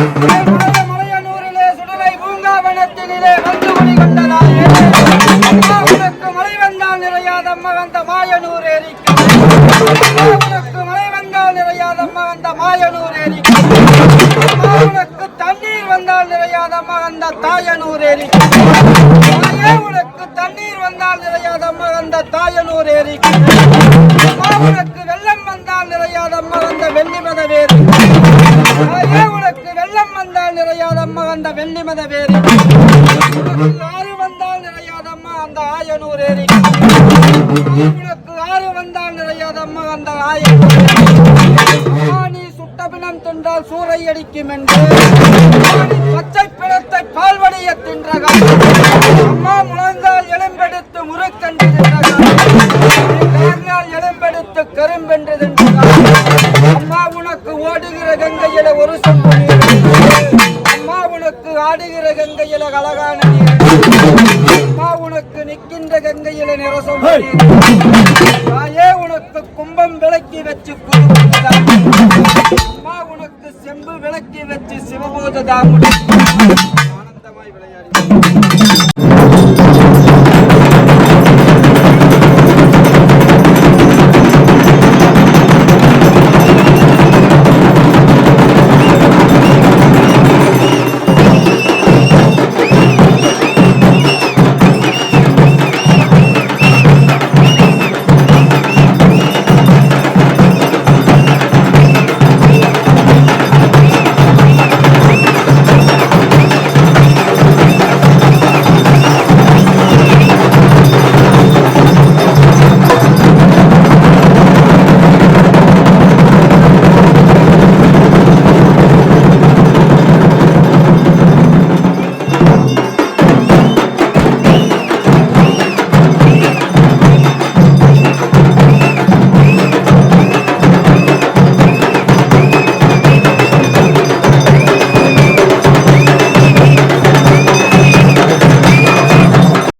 மலையனூரிலே சுடலை பூங்காவனத்தினிலே வந்து குடிகொண்டதாயே உனக்கு மழை வந்தால் நிறையாதம்மா வந்த மாயனூர் ஏரிக்கு உனக்கு மழை வந்தால் நிறையாதம்மா வந்த மாயனூர் ஏரிக்கு உனக்கு தண்ணீர் வந்தால் நிறையாதம்மா வந்த தாயனூர் ஏரிக்கு உனக்கு தண்ணீர் வந்தால் நிறையாதம்மா வந்த தாயனூர் ஏரிக்கு உனக்கு வெள்ளம் வந்தால் நிறையாதம்மா வந்த வெள்ளிமத வேரி உனக்கு வெள்ளம் வந்தால் நிறையாதம்மா வந்த வெள்ளிமத வேரி ஆறு வந்தால் நிறையாதம்மா அந்த ஆயனூர் ஏரி உனக்கு ஆறு வந்தால் நிறையாதம்மா அந்த ஆயனூர் நீ சுட்டபினம் தின்றால் சூறை அடிக்கும் என்று பச்சை பிணத்தை பால்வடிய தின்றகால் அம்மா முழங்கால் எலும்பெடுத்து முறுக்கன்று தின்றகால் எலும்பெடுத்து கரும்பென்று தின்றகால் அம்மா உனக்கு ஓடுகிற கங்கையில ஒரு சொம்பு நீர் அம்மா உனக்கு ஆடுகிற கங்கையில அழகான நீர் அம்மா உனக்கு நிற்கின்ற கங்கையில நிறசம் தாயே உனக்கு கும்பம் விளக்கி வச்சு அம்மா உனக்கு செம்பு விளக்கி வச்சு சிவபோதா ஆனந்தமாய் விளையாடு.